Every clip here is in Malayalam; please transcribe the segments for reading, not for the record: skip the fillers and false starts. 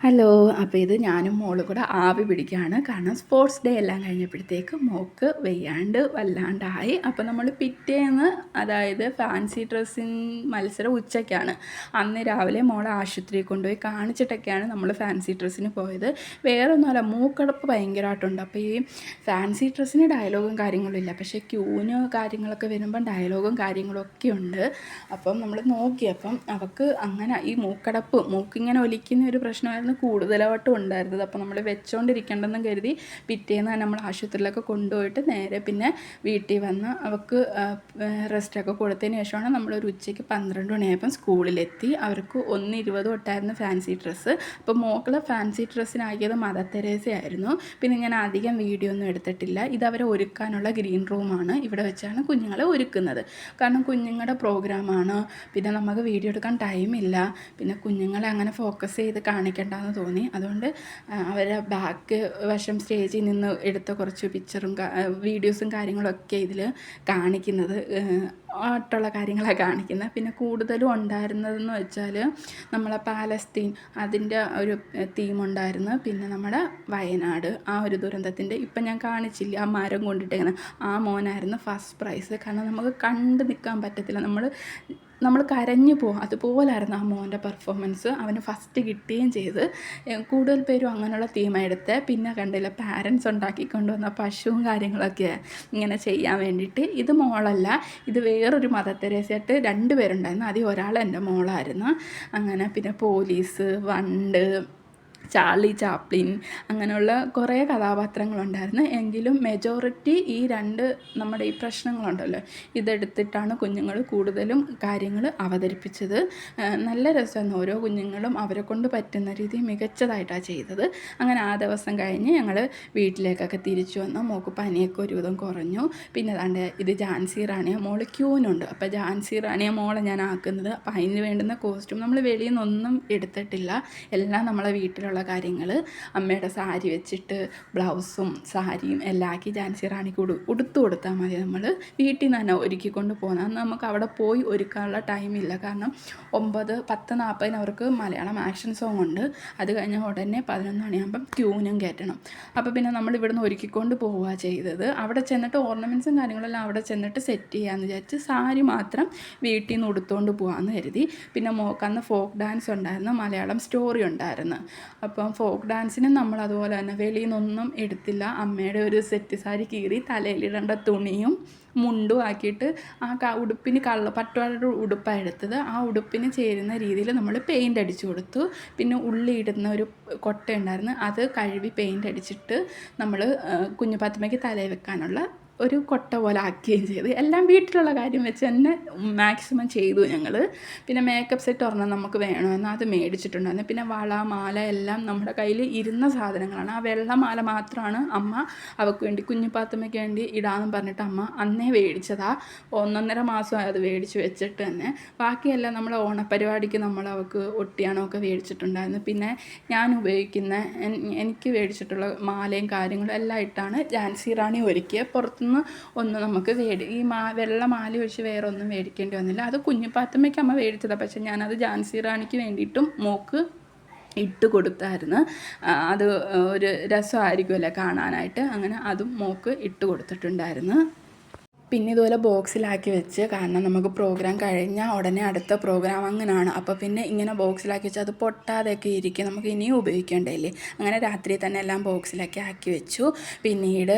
ഹലോ. അപ്പോൾ ഇത് ഞാനും മോളും കൂടെ ആവി പിടിക്കുകയാണ്. കാരണം സ്പോർട്സ് ഡേ എല്ലാം കഴിഞ്ഞപ്പോഴത്തേക്ക് മോൾക്ക് വയ്യാണ്ട് വല്ലാണ്ടായി. അപ്പോൾ നമ്മൾ പിറ്റേന്ന്, അതായത് ഫാൻസി ഡ്രസ്സിങ് മത്സരം ഉച്ചയ്ക്കാണ്. അന്ന് രാവിലെ മോളെ ആശുപത്രിയിൽ കൊണ്ടുപോയി കാണിച്ചിട്ടൊക്കെയാണ് നമ്മൾ ഫാൻസി ഡ്രസ്സിന് പോയത്. വേറൊന്നുമല്ല, മൂക്കടപ്പ് ഭയങ്കരമായിട്ടുണ്ട്. അപ്പോൾ ഈ ഫാൻസി ഡ്രസ്സിന് ഡയലോഗും കാര്യങ്ങളും ഇല്ല, പക്ഷേ ക്യൂന് കാര്യങ്ങളൊക്കെ വരുമ്പം ഡയലോഗും കാര്യങ്ങളൊക്കെ ഉണ്ട്. അപ്പം നമ്മൾ നോക്കിയപ്പം അവൾക്ക് അങ്ങനെ ഈ മൂക്കിങ്ങനെ ഒലിക്കുന്ന ഒരു പ്രശ്നമായിരുന്നു കൂടുതലായിട്ടും ഉണ്ടായിരുന്നത്. അപ്പോൾ നമ്മൾ വെച്ചുകൊണ്ടിരിക്കേണ്ടെന്നും കരുതി പിറ്റേന്ന് നമ്മൾ ആശുപത്രിയിലൊക്കെ കൊണ്ടുപോയിട്ട് നേരെ പിന്നെ വീട്ടിൽ വന്ന് അവൾക്ക് റെസ്റ്റൊക്കെ കൊടുത്തതിന് ശേഷമാണ് നമ്മളൊരു ഉച്ചയ്ക്ക് 12 മണിയായപ്പം സ്കൂളിലെത്തി. അവർക്ക് 1:20 തൊട്ടായിരുന്നു ഫാൻസി ഡ്രസ്സ്. അപ്പോൾ മോക്കളെ ഫാൻസി ഡ്രസ്സിനാക്കിയത് മദർ തെരേസയായിരുന്നു. പിന്നെ ഞാൻ അധികം വീഡിയോ ഒന്നും എടുത്തിട്ടില്ല. ഇതവരെ ഒരുക്കാനുള്ള ഗ്രീൻ റൂമാണ്. ഇവിടെ വെച്ചാണ് കുഞ്ഞുങ്ങളെ ഒരുക്കുന്നത്. കാരണം കുഞ്ഞുങ്ങളുടെ പ്രോഗ്രാമാണ്, പിന്നെ നമുക്ക് വീഡിയോ എടുക്കാൻ ടൈമില്ല, പിന്നെ കുഞ്ഞുങ്ങളെ അങ്ങനെ ഫോക്കസ് ചെയ്ത് കാണിക്കേണ്ടെന്ന് തോന്നി. അതുകൊണ്ട് അവരെ ബാക്ക് വശം സ്റ്റേജിൽ നിന്ന് എടുത്ത കുറച്ച് പിക്ചറും വീഡിയോസും കാര്യങ്ങളൊക്കെ ഇതിൽ കാണിക്കുന്നത് ആയിട്ടുള്ള കാര്യങ്ങളാണ് കാണിക്കുന്നത്. പിന്നെ കൂടുതലും ഉണ്ടായിരുന്നതെന്ന് വെച്ചാൽ നമ്മളെ പാലസ്തീൻ അതിൻ്റെ ഒരു തീമുണ്ടായിരുന്നു. പിന്നെ നമ്മുടെ വയനാട് ആ ഒരു ദുരന്തത്തിൻ്റെ ഇപ്പം ഞാൻ കാണിച്ചില്ല, ആ മരം കൊണ്ടിട്ടേക്കുന്ന ആ മോനായിരുന്നു ഫസ്റ്റ് പ്രൈസ്. കാരണം നമുക്ക് കണ്ടു നിൽക്കാൻ പറ്റത്തില്ല, നമ്മൾ കരഞ്ഞു പോകും. അതുപോലായിരുന്നു ആ മോൻ്റെ പെർഫോമൻസ്. അവന് ഫസ്റ്റ് കിട്ടുകയും ചെയ്ത്. കൂടുതൽ പേരും അങ്ങനെയുള്ള തീമാണ് എടുത്ത്. പിന്നെ കണ്ടില്ല, പാരൻസ് ഉണ്ടാക്കിക്കൊണ്ട് വന്ന പശുവും കാര്യങ്ങളൊക്കെ ഇങ്ങനെ ചെയ്യാൻ വേണ്ടിയിട്ട്. ഇത് മോളല്ല, ഇത് വേറൊരു മദർ തെരേസയായിട്ട് 2 പേരുണ്ടായിരുന്നു. അതിൽ ഒരാൾ എൻ്റെ മോളായിരുന്നു. അങ്ങനെ പിന്നെ പോലീസ്, വണ്ട്, ചാർലി ചാപ്ലിൻ, അങ്ങനെയുള്ള കുറേ കഥാപാത്രങ്ങളുണ്ടായിരുന്നു. എങ്കിലും മെജോറിറ്റി ഈ 2 നമ്മുടെ ഈ പ്രശ്നങ്ങളുണ്ടല്ലോ ഇതെടുത്തിട്ടാണ് കുഞ്ഞുങ്ങൾ കൂടുതലും കാര്യങ്ങൾ അവതരിപ്പിച്ചത്. നല്ല രസമായിരുന്നു. ഓരോ കുഞ്ഞുങ്ങളും അവരെ കൊണ്ട് പറ്റുന്ന രീതി മികച്ചതായിട്ടാണ് ചെയ്തത്. അങ്ങനെ ആ ദിവസം കഴിഞ്ഞ് ഞങ്ങൾ വീട്ടിലേക്കൊക്കെ തിരിച്ചു വന്നു. മോൾക്ക് പനിയൊക്കെ ഒരുവിധം കുറഞ്ഞു. പിന്നെ അതാണ്ട് ഇത് ജാൻസി റാണിയ മോൾ ക്യൂനുണ്ട്. അപ്പോൾ ജാൻസി റാണിയ മോളെ ഞാൻ ആക്കുന്നത്. അപ്പോൾ അതിന് വേണ്ടുന്ന കോസ്റ്റ്യൂം നമ്മൾ വെളിയിൽ നിന്നൊന്നും എടുത്തിട്ടില്ല. എല്ലാം നമ്മളെ വീട്ടിലുള്ള കാര്യങ്ങൾ അമ്മയുടെ സാരി വെച്ചിട്ട് ബ്ലൗസും സാരിയും എല്ലാം ആക്കി ജാൻസി റാണിക്ക് ഉടുത്തു കൊടുത്താൽ മതി. നമ്മൾ വീട്ടിൽ നിന്ന് തന്നെ ഒരുക്കിക്കൊണ്ട് പോകുന്നത്. അന്ന് നമുക്ക് അവിടെ പോയി ഒരുക്കാനുള്ള ടൈമില്ല. കാരണം 9:40 അവർക്ക് മലയാളം ആക്ഷൻ സോങ് ഉണ്ട്. അത് കഴിഞ്ഞ ഉടനെ 11 മണിയാകുമ്പം ട്യൂനും കയറ്റണം. അപ്പോൾ പിന്നെ നമ്മൾ ഇവിടുന്ന് ഒരുക്കിക്കൊണ്ട് പോവുക ചെയ്തത്. അവിടെ ചെന്നിട്ട് ഓർണമെൻറ്റ്സും കാര്യങ്ങളെല്ലാം അവിടെ ചെന്നിട്ട് സെറ്റ് ചെയ്യാമെന്ന് വിചാരിച്ച് സാരി മാത്രം വീട്ടിൽ നിന്ന് ഉടുത്തുകൊണ്ട് പോകാമെന്ന് കരുതി. പിന്നെ മോക്കന്ന് ഫോക്ക് ഡാൻസ് ഉണ്ടായിരുന്നു, മലയാളം സ്റ്റോറി ഉണ്ടായിരുന്നു. അപ്പം ഫോക്ക് ഡാൻസിന് നമ്മൾ അതുപോലെ തന്നെ വെളിയിൽ നിന്നൊന്നും എടുത്തില്ല. അമ്മയുടെ ഒരു സെറ്റ് സാരി കീറി തലയിലിടേണ്ട തുണിയും മുണ്ടും ആക്കിയിട്ട് ആ ഉടുപ്പിന് പട്ടുപാവാടയുടെ ഉടുപ്പാണ് എടുത്തത്. ആ ഉടുപ്പിന് ചേരുന്ന രീതിയിൽ നമ്മൾ പെയിൻ്റ് അടിച്ചു കൊടുത്തു. പിന്നെ ഉള്ളി ഇടുന്ന ഒരു കൊട്ട ഉണ്ടായിരുന്നു, അത് കഴുകി പെയിൻ്റ് അടിച്ചിട്ട് നമ്മൾ കുഞ്ഞു പാത്തുമ്മയ്ക്ക് തലയിൽ വെക്കാനുള്ള ഒരു കൊട്ട പോലെ ആക്കുകയും ചെയ്തു. എല്ലാം വീട്ടിലുള്ള കാര്യം വെച്ച് തന്നെ മാക്സിമം ചെയ്തു ഞങ്ങൾ. പിന്നെ മേക്കപ്പ് സെറ്റ് ഒരെണ്ണം നമുക്ക് വേണമെന്ന് അത് മേടിച്ചിട്ടുണ്ടായിരുന്നു. പിന്നെ വള, മാല എല്ലാം നമ്മുടെ കയ്യിൽ ഇരുന്ന സാധനങ്ങളാണ്. ആ വെള്ള മാല മാത്രമാണ് അമ്മ അവൾക്ക് വേണ്ടി കുഞ്ഞുപാത്തുമ്മയ്ക്ക് വേണ്ടി ഇടാമെന്ന് പറഞ്ഞിട്ട് അമ്മ അന്നേ മേടിച്ചതാണ്. 1.5 മാസമായി അത് മേടിച്ച് വെച്ചിട്ട് തന്നെ. ബാക്കിയെല്ലാം നമ്മൾ ഓണപ്പരിപാടിക്ക് നമ്മൾ അവൾക്ക് ഒട്ടിയാണമൊക്കെ മേടിച്ചിട്ടുണ്ടായിരുന്നു. പിന്നെ ഞാൻ ഉപയോഗിക്കുന്ന എനിക്ക് മേടിച്ചിട്ടുള്ള മാലയും കാര്യങ്ങളും എല്ലാം ഇട്ടാണ് ജാൻസി റാണി ഒരുക്കിയത്. പുറത്തുനിന്ന് ഒന്നും നമുക്ക് ഈ വെള്ള മാല ഒഴിച്ച് വേറെ ഒന്നും മേടിക്കേണ്ടി വന്നില്ല. അത് കുഞ്ഞുപാത്തുമ്മയ്ക്ക് അമ്മ മേടിച്ചതാണ്. പക്ഷേ ഞാനത് ജാൻസി റാണിക്ക് വേണ്ടിയിട്ടും മോക്ക് ഇട്ട് കൊടുത്തായിരുന്നു. അത് ഒരു രസമായിരിക്കുമല്ലോ കാണാനായിട്ട്. അങ്ങനെ അതും മോക്ക് ഇട്ട് കൊടുത്തിട്ടുണ്ടായിരുന്നു. പിന്നെ ഇതുപോലെ ബോക്സിലാക്കി വെച്ച്, കാരണം നമുക്ക് പ്രോഗ്രാം കഴിഞ്ഞാൽ ഉടനെ അടുത്ത പ്രോഗ്രാം അങ്ങനെയാണ്. അപ്പോൾ പിന്നെ ഇങ്ങനെ ബോക്സിലാക്കി വെച്ച് അത് പൊട്ടാതെയൊക്കെ ഇരിക്കും, നമുക്ക് ഇനിയും ഉപയോഗിക്കേണ്ടതല്ലേ. അങ്ങനെ രാത്രി തന്നെ എല്ലാം ബോക്സിലൊക്കെ ആക്കി വെച്ചു. പിന്നീട്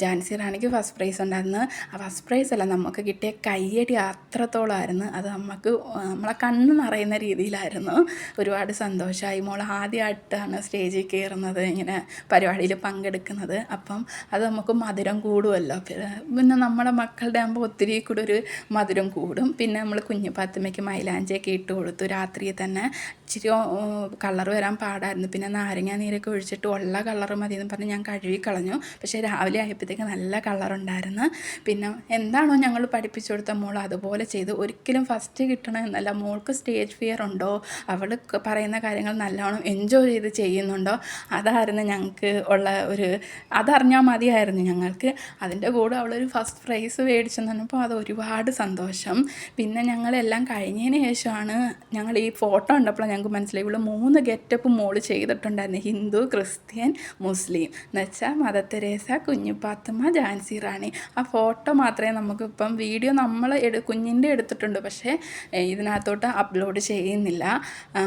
ജാൻസി റാണിക്ക് ഫസ്റ്റ് പ്രൈസ് ഉണ്ടായിരുന്നു. ആ ഫസ്റ്റ് പ്രൈസ് അല്ല, നമുക്ക് കിട്ടിയ കയ്യടി അത്രത്തോളമായിരുന്നു. അത് നമ്മളെ കണ്ണ് നിറയുന്ന രീതിയിലായിരുന്നു. ഒരുപാട് സന്തോഷമായി. മോൾ ആദ്യമായിട്ടാണ് സ്റ്റേജിൽ കയറുന്നത്, ഇങ്ങനെ പരിപാടിയിൽ പങ്കെടുക്കുന്നത്. അപ്പം അത് നമുക്ക് മധുരം കൂടുമല്ലോ. പിന്നെ നമ്മളെ മക്കളുടെ ആകുമ്പോൾ ഒത്തിരി കൂടെ ഒരു മധുരം കൂടും. പിന്നെ നമ്മൾ കുഞ്ഞു പാത്തുമ്മയ്ക്ക് മൈലാഞ്ചിയൊക്കെ ഇട്ട് കൊടുത്തു. രാത്രിയിൽ തന്നെ ഇച്ചിരി കളർ വരാൻ പാടായിരുന്നു. പിന്നെ നാരങ്ങ നീരൊക്കെ ഒഴിച്ചിട്ട് ഉള്ള കളർ മതിയെന്ന് പറഞ്ഞ് ഞാൻ കഴുകി കളഞ്ഞു. പക്ഷേ രാവിലെ ആയപ്പോഴത്തേക്ക് നല്ല കളറുണ്ടായിരുന്നു. പിന്നെ എന്താണോ ഞങ്ങൾ പഠിപ്പിച്ചു കൊടുത്ത മോൾ അതുപോലെ ചെയ്തു. ഒരിക്കലും ഫസ്റ്റ് കിട്ടണമെന്നല്ല, മോൾക്ക് സ്റ്റേജ് ഫിയർ ഉണ്ടോ, അവൾ പറയുന്ന കാര്യങ്ങൾ നല്ലോണം എൻജോയ് ചെയ്ത് ചെയ്യുന്നുണ്ടോ, അതായിരുന്നു ഞങ്ങൾക്ക് ഉള്ള ഒരു അതറിഞ്ഞാൽ മതിയായിരുന്നു ഞങ്ങൾക്ക്. അതിൻ്റെ കൂടെ അവളൊരു ഫസ്റ്റ് പ്രൈസ് സർപ്രൈസ് മേടിച്ചെന്ന് പറഞ്ഞപ്പോൾ അത് ഒരുപാട് സന്തോഷം. പിന്നെ ഞങ്ങളെല്ലാം കഴിഞ്ഞതിന് ശേഷമാണ് ഞങ്ങൾ ഈ ഫോട്ടോ കണ്ടപ്പോൾ ഞങ്ങൾക്ക് മനസ്സിലായി ഇവള് 3 ഗെറ്റപ്പ് മോള് ചെയ്തിട്ടുണ്ടായിരുന്നു. ഹിന്ദു, ക്രിസ്ത്യൻ, മുസ്ലിം എന്ന് വെച്ചാൽ മദർ തെരേസ, കുഞ്ഞു പാത്തുമ്മ, ഝാൻസി റാണി. ആ ഫോട്ടോ മാത്രമേ നമുക്കിപ്പം വീഡിയോ നമ്മൾ കുഞ്ഞിൻ്റെ എടുത്തിട്ടുണ്ട്, പക്ഷേ ഇതിനകത്തോട്ട് അപ്ലോഡ് ചെയ്യുന്നില്ല.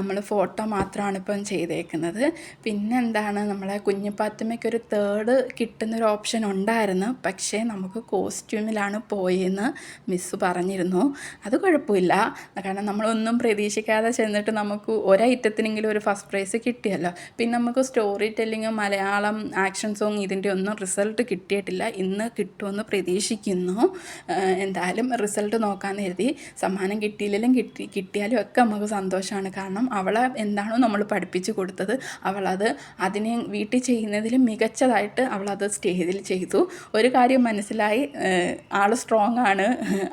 നമ്മൾ ഫോട്ടോ മാത്രമാണ് ഇപ്പം ചെയ്തേക്കുന്നത്. പിന്നെ എന്താണ്, നമ്മളെ കുഞ്ഞു പാത്തുമ്മയ്ക്കൊരു തേർഡ് കിട്ടുന്നൊരു ഓപ്ഷൻ ഉണ്ടായിരുന്നു, പക്ഷേ നമുക്ക് കോസ്റ്റ്യൂമിലാണ് പോയെന്ന് മിസ്സ് പറഞ്ഞിരുന്നു. അത് കുഴപ്പമില്ല, കാരണം നമ്മളൊന്നും പ്രതീക്ഷിക്കാതെ ചെന്നിട്ട് നമുക്ക് ഒരൈറ്റത്തിനെങ്കിലും ഒരു ഫസ്റ്റ് പ്രൈസ് കിട്ടിയല്ലോ. പിന്നെ നമുക്ക് story telling, Malayalam action song ഇതിൻ്റെ ഒന്നും റിസൾട്ട് കിട്ടിയിട്ടില്ല. ഇന്ന് കിട്ടുമെന്ന് പ്രതീക്ഷിക്കുന്നു. എന്തായാലും റിസൾട്ട് നോക്കാമെന്ന് കരുതി. സമ്മാനം കിട്ടിയില്ലെങ്കിലും കിട്ടിയാലും ഒക്കെ നമുക്ക് സന്തോഷമാണ്. കാരണം അവളെ എന്താണോ നമ്മൾ പഠിപ്പിച്ച് കൊടുത്തത് അവളത് അതിനെ വീട്ടിൽ ചെയ്യുന്നതിലും മികച്ചതായിട്ട് അവളത് സ്റ്റേജിൽ ചെയ്തു. ഒരു കാര്യം മനസ്സിലായി, ആൾ സ്ട്രോങ് ആണ്,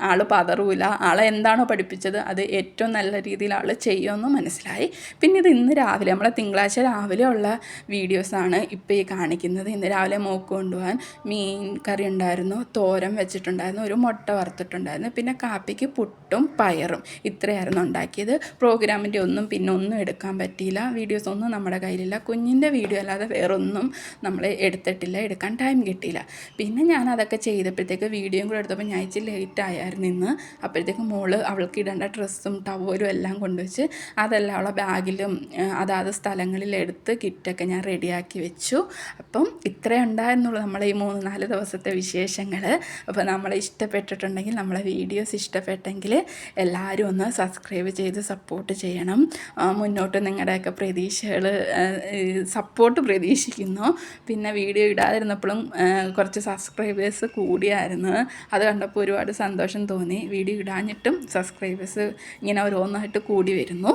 ആൾ പതറൂല, ആളെ എന്താണോ പഠിപ്പിച്ചത് അത് ഏറ്റവും നല്ല രീതിയിൽ ആൾ ചെയ്യുമെന്ന് മനസ്സിലായി. പിന്നെ ഇത് ഇന്ന് രാവിലെ, നമ്മളെ തിങ്കളാഴ്ച രാവിലെ ഉള്ള വീഡിയോസാണ് ഇപ്പോൾ ഈ കാണിക്കുന്നത്. ഇന്ന് രാവിലെ മോക്ക് കൊണ്ടുപോകാൻ മീൻ കറി ഉണ്ടായിരുന്നു, തോരൻ വെച്ചിട്ടുണ്ടായിരുന്നു, ഒരു മുട്ട വറുത്തിട്ടുണ്ടായിരുന്നു, പിന്നെ കാപ്പിക്ക് പുട്ടും പയറും. ഇത്രയായിരുന്നു ഉണ്ടാക്കിയത്. പ്രോഗ്രാമിൻ്റെ പിന്നെ ഒന്നും എടുക്കാൻ പറ്റിയില്ല. വീഡിയോസ് ഒന്നും നമ്മുടെ കയ്യിലില്ല. കുഞ്ഞിൻ്റെ വീഡിയോ അല്ലാതെ വേറൊന്നും നമ്മൾ എടുക്കാൻ ടൈം കിട്ടിയില്ല. പിന്നെ ഞാൻ അതൊക്കെ ചെയ്തപ്പോഴത്തേക്ക് വീഡിയോയും കൂടെ എടുത്തപ്പോൾ ഞാൻ ഇച്ചിരി ലേറ്റ് ആയിരുന്നു ഇന്ന്. അപ്പോഴത്തേക്ക് മോള് അവൾക്ക് ഇടേണ്ട ഡ്രസ്സും ടവലും എല്ലാം കൊണ്ടുവച്ച് അതെല്ലാം അവളെ ബാഗിലും അതാത് സ്ഥലങ്ങളിലെടുത്ത് കിറ്റൊക്കെ ഞാൻ റെഡിയാക്കി വെച്ചു. അപ്പം ഇത്രയേ ഉണ്ടായിരുന്നുള്ളൂ നമ്മളെ ഈ 3-4 ദിവസത്തെ വിശേഷങ്ങൾ. അപ്പോൾ നമ്മളെ ഇഷ്ടപ്പെട്ടിട്ടുണ്ടെങ്കിൽ, നമ്മളെ വീഡിയോസ് ഇഷ്ടപ്പെട്ടെങ്കിൽ എല്ലാവരും ഒന്ന് സബ്സ്ക്രൈബ് ചെയ്ത് സപ്പോർട്ട് ചെയ്യണം. മുന്നോട്ട് നിങ്ങളുടെയൊക്കെ പ്രതീക്ഷകൾ, സപ്പോർട്ട് പ്രതീക്ഷിക്കുന്നു. പിന്നെ വീഡിയോ ഇടാതിരുന്നപ്പോഴും കുറച്ച് സബ്സ്ക്രൈബേഴ്സ് കൂടിയായിരുന്നു. അത് കണ്ടപ്പോൾ ഒരുപാട് സന്തോഷം തോന്നി. വീഡിയോ ഇടാഞ്ഞിട്ടും സബ്സ്ക്രൈബേഴ്സ് ഇങ്ങനെ ഓരോന്നായിട്ട് കൂടി വരുന്നു.